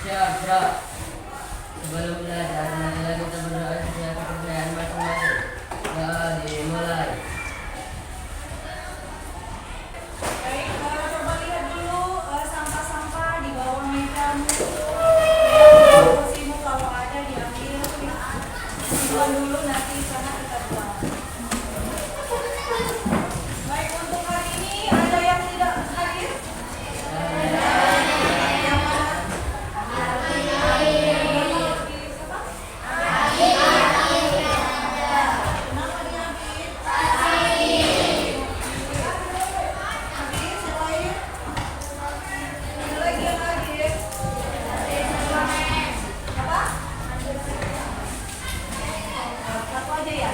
Siap, gerak. Sebelum belajar, marilah kita berdoa setiap kepercayaan masing-masing. Dimulai. Baik, coba lihat dulu sampah-sampah di bawah mejamu. Kursimu kalau ada diambil, simpan dulu nanti sana kita buang. Baik, untuk hari ini ada yang tidak hadir? Yang mana? Kenapa diambil? Habis, yang lain? Ada lagi yang hadir? Apa? Satu aja ya?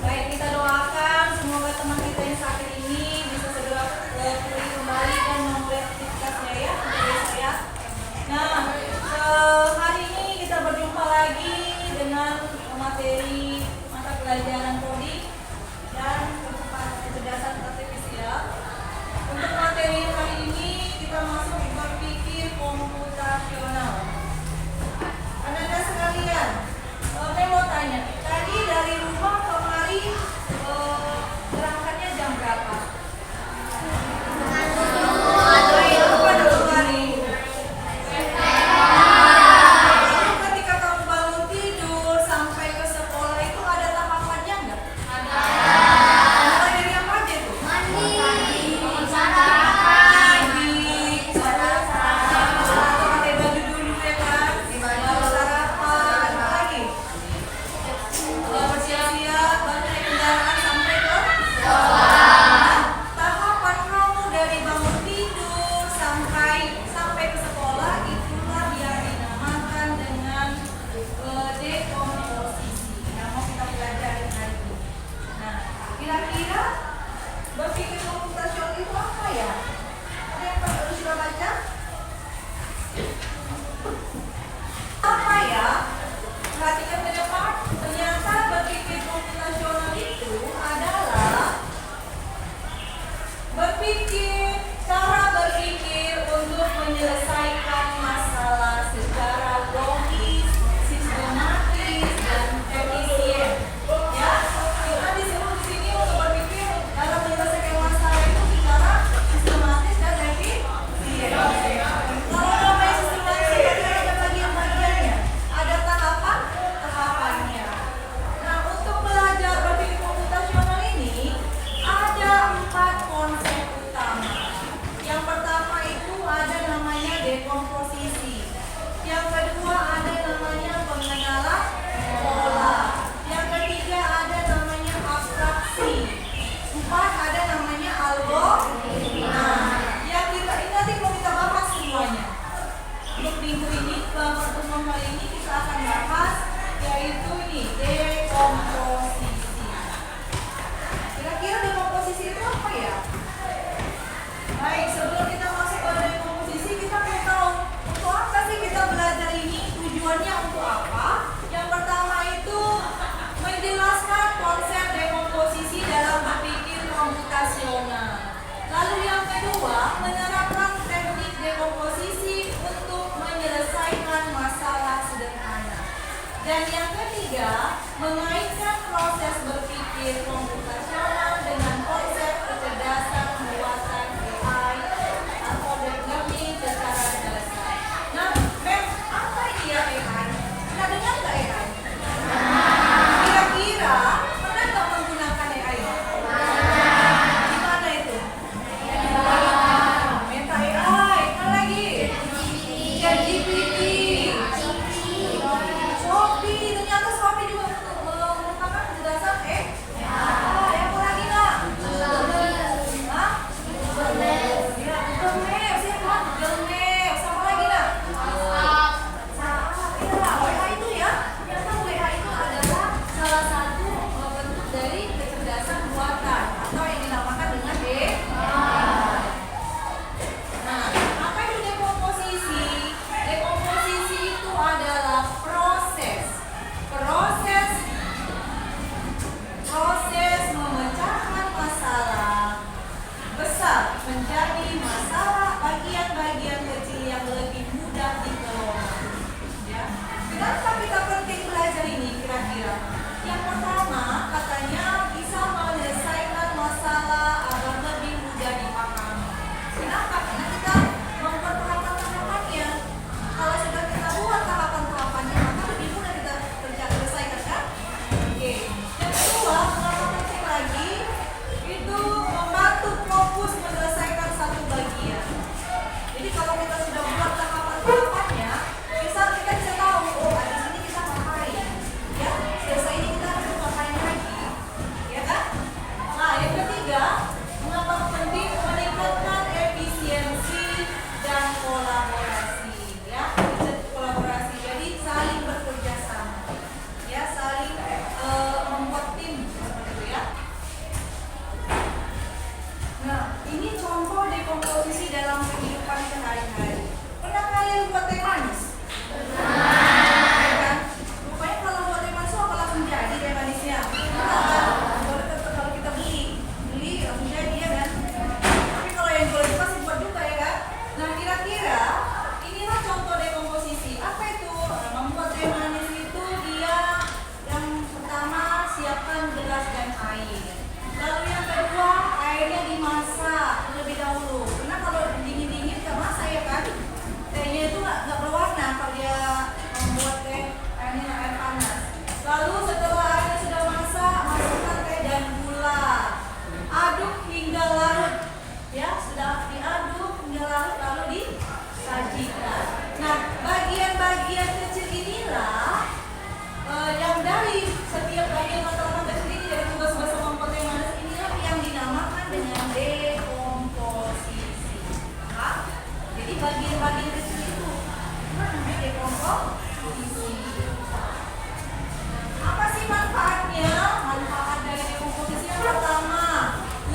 Baik, kita doakan semoga teman kita yang sakit ini bisa segera pulih kembali dan memulai aktivitasnya ya, untuk ya. Nah, hari ini kita berjumpa lagi dengan materi mata pelajaran coding dan kecerdasan artifisial. Untuk materi hari ini kita masuk berpikir komputasional. Anda sekalian, saya mau tanya, tadi dari rumah kemari berangkatnya jam berapa? Apa dulu hari? Lalu ketika kamu bangun tidur sampai ke sekolah itu ada tahapannya nggak? Ada. Mulai dari apa aja tuh? Mandi, pakai baju dulu ya kan? Lalu sarapan, apa lagi? Bersiap-siap, naik kendaraan sampai ke sekolah. Tahapan kamu dari bangun tidur sampai ke sekolah itulah yang dinamakan dengan dekomposisi yang mau kita pelajari hari ini. Nah, kira-kira berpikir komputasional itu apa ya? Ada yang sudah baca? Apa ya? Perhatikan ke depan. Ternyata berpikir komputasional itu adalah cara berpikir untuk menyelesaikan masalah secara logis, sistematis, dan efisien. Ya, kita disebut di sini untuk berpikir dalam menyelesaikan masalah itu secara sistematis dan efisien. Kalau namanya sistematis, ada bagian-bagiannya, ada tahapannya. Nah, untuk belajar berpikir komputasional ini ada 4 konsep utama. Yang pertama itu ada namanya dekomposisi. Yang kedua ada namanya pengenalan pola. Yang ketiga ada namanya abstraksi. 4 ada namanya algoritma. Yang kita ini nanti mau kita bahas semuanya. Untuk minggu ini, pertemuan kali ini kita akan bahas yaitu ini dekomposisi. Kira-kira dekomposisi itu apa ya? Baik, sebelum kita masuk ke dekomposisi, kita perlu tahu untuk apa sih kita belajar ini, tujuannya untuk apa? Yang pertama itu menjelaskan konsep dekomposisi dalam berpikir komputasional. Lalu yang kedua, menerapkan teknik dekomposisi untuk menyelesaikan masalah sederhana. Dan yang ketiga, mengaitkan proses berpikir komputasional dengan konsep kecerdasan buatan AI atau deep learning secara dasar. Nah, Beb, apa ini ya AI? Pernah dengar nggak AI? Kira-kira pernah nggak menggunakan AI? Gimana itu? Meta AI, apa lagi? ChatGPT. Shopee, ternyata Shopee juga merupakan kecerdasan Yang pertama, katanya bisa menyelesaikan masalah agar lebih mudah dipahami. Kenapa? Karena kita membuat tahapan-tahapannya. Kalau sudah kita buat tahapan-tahapannya, maka lebih mudah kita selesaikan, kan? Oke. Yang kedua, mengapa penting lagi? Itu membantu fokus menyelesaikan satu bagian. Jadi kalau kita sudah buat tahapan-tahapannya, kita bisa tahu, oh di sini kita ngapain, ya selesai ini kita harus ngapain lagi, ya kan? Nah yang ketiga, mengapa penting meningkatkan efisiensi dan kolaborasi, ya kolaborasi. Jadi saling bekerja sama, ya saling membuat tim seperti itu ya. Nah, ini contoh dekomposisi dalam kehidupan sehari-hari. Pernah kalian buat teh manis? Ya kan? Rupanya kalau buat teh manis apa langsung jadi teh manisnya? Kalau kita beli langsung jadi ya kan? Tapi kalau yang boleh itu pasti buat juga ya kan? Nah, kira-kira inilah contoh dekomposisi. Apa itu? Membuat teh manis itu dia yang pertama siapkan gelas dan air. Lalu yang kedua, airnya dimasak terlebih dahulu. Karena kalau dingin-dingin nggak masak ya kan? Tehnya itu nggak berwarna kalau dia membuat teh airnya air panas. Lalu setelah airnya sudah masak, masukkan teh dan gula. Aduk hingga larut. Ya, sudah diaduk hingga larut lalu disajikan. Nah, bagian-bagian kecil inilah yang dari setiap bagian makanan kecil ini dari tugas bersama membuat teh manis inilah yang dinamakan dengan dekomposisi. Nah, jadi bagian-bagian kecil itu namanya dekomposisi. Apa sih manfaatnya? Manfaat dari dekomposisi yang pertama,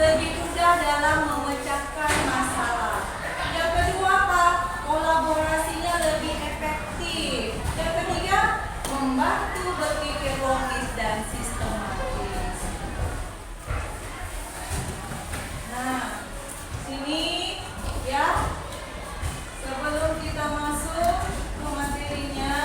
lebih mudah dalam memecahkan masalah. Yang kedua apa? Kolaborasinya lebih efektif. Yang ketiga, membantu berpikir logis dan sistematis. Nah, sini ya, sebelum kita masuk ke materinya,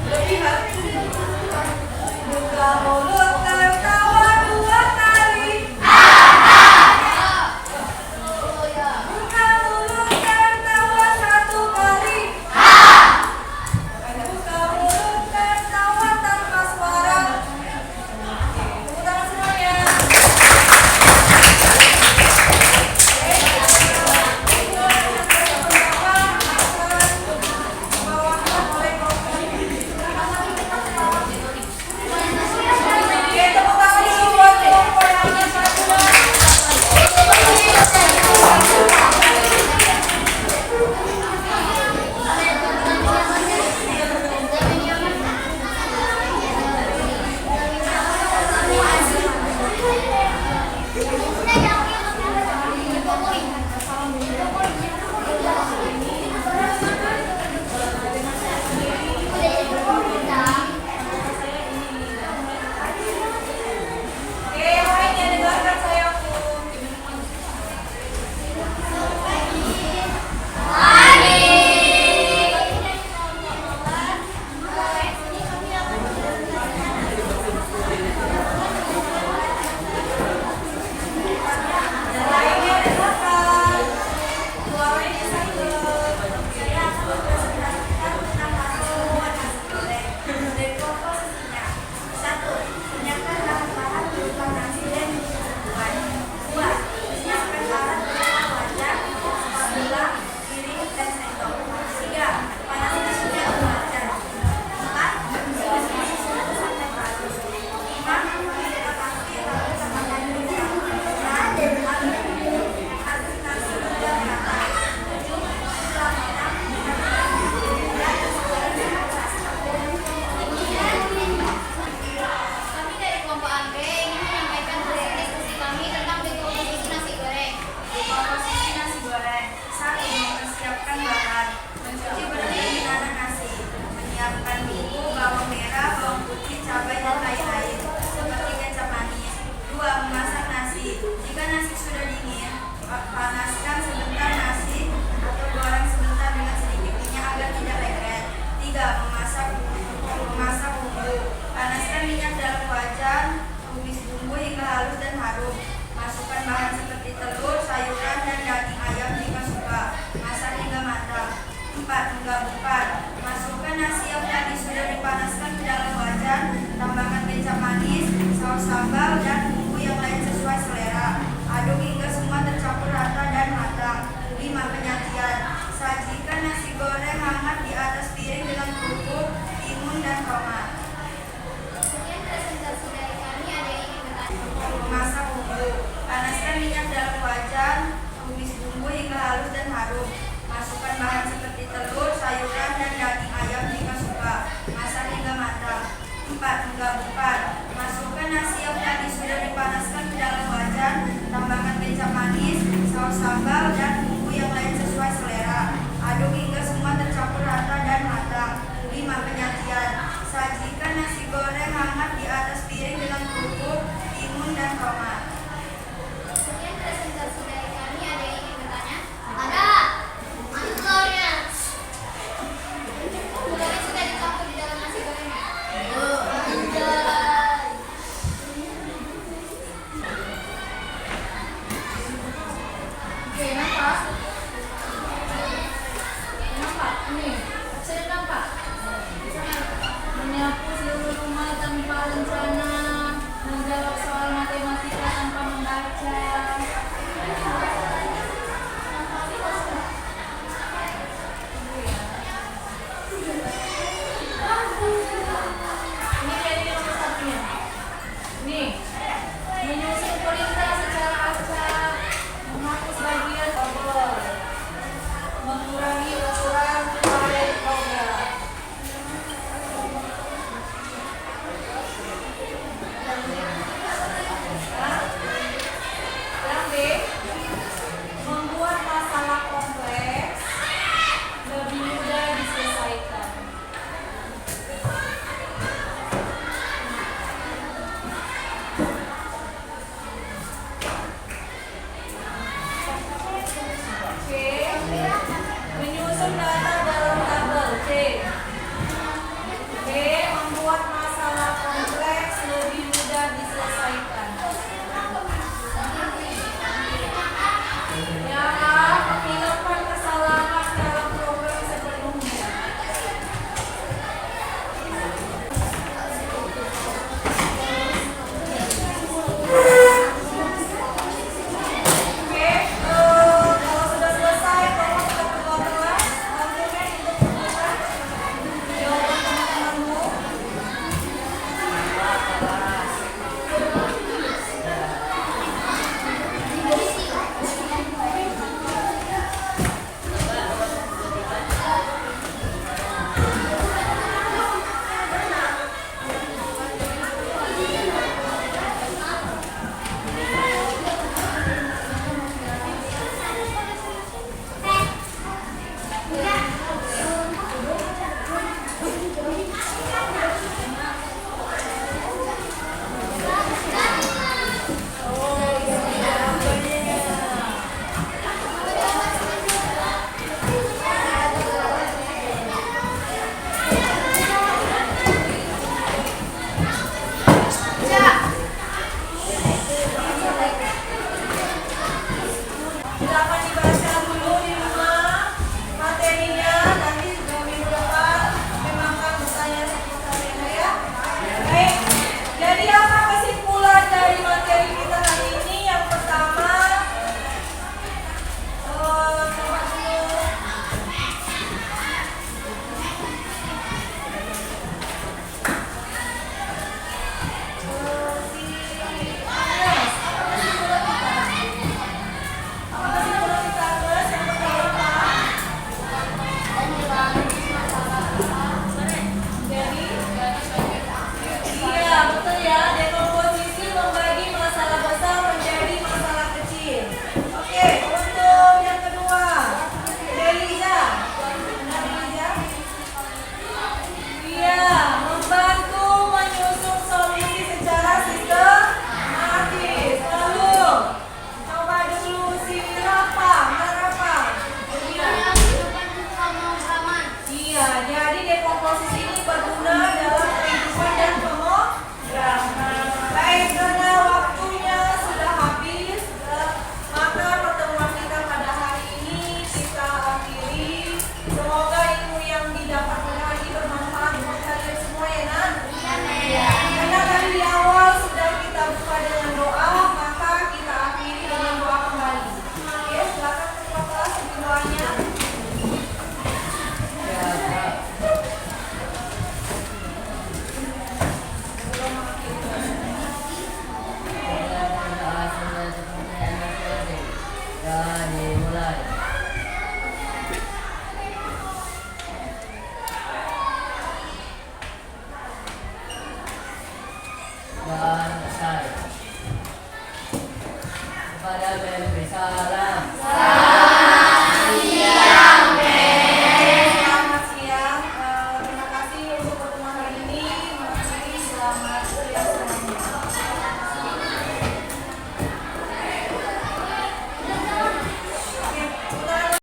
Lebih hati. Buka mulut tertawa 2 kali. Buka mulut tertawa 1 kali. Buka mulut tertawa tanpa suara. Tepuk tangan semuanya. Oke, tepuk tangan dulu buat pemenangnya satu. Oke, yang lainnya dengarkan sayangku. Yang lainnya dengarkan. Suaranya satu. Saya akan mempresentasikan tentang hasil nasi goreng. Dari komposisinya. 1. Siapkan bahan-bahan berupa nasi dan bumbuan. 2. Siapkan alat berupa wajan, spatula, piring, dan sendok. 3. Panaskan suhu wajan. 4. Rebus susu sampai halus. 5. Masukkan nasi lalu tambahkan minyak. 6. Aduk nasi hingga merata. 7. Setelah matang, tambahkan bumbu dan nasi goreng dengan rasa. Kami dari kelompok AB ingin menyampaikan hasil diskusi kami tentang dekomposisi nasi goreng. Komposisi nasi goreng. 1. Mempersiapkan bahan. Mencuci bersih menggunakan nasi. Menyiapkan bumbu, bawang merah, bawang putih, cabai, dan lain-lain seperti kecap manis. 2. Memasak nasi. Jika nasi sudah dingin, panaskan sebentar nasi atau goreng sebentar dengan sedikit minyak agar tidak lengket. 3. Memasak bumbu. Panaskan minyak dalam wajan, tumis bumbu hingga halus dan harum. Masukkan bahan seperti telur, sayuran, dan daging ayam jika suka. Masak hingga matang. 4. Menggabungkan. Masukkan nasi yang tadi sudah dipanaskan ke dalam wajan. Tambahkan kecap manis, saus sambal, dan bumbu yang lain sesuai selera. Aduk hingga semua tercampur rata dan matang. 5. Penyajian. Sajikan nasi goreng hangat di atas piring dengan kerupuk, timun, dan tomat. Sekian presentasi dari kami. Ada yang ingin bertanya? Memasak bumbu. Panaskan minyak dalam wajan, tumis bumbu hingga halus dan harum. Masukkan bahan seperti telur, sayuran, dan daging ayam jika suka. Masak hingga matang. 4. Menggabungkan. Masukkan nasi yang tadi sudah dipanaskan ke dalam wajan. Tambahkan kecap manis, saus sambal, dan bumbu yang lain sesuai selera. Aduk hingga semua tercampur rata dan matang. 5. Penyajian. Sajikan nasi goreng hangat di atas piring dengan kerupuk, timun, dan tomat. Sekian presentasi dan saya kepada memberi saran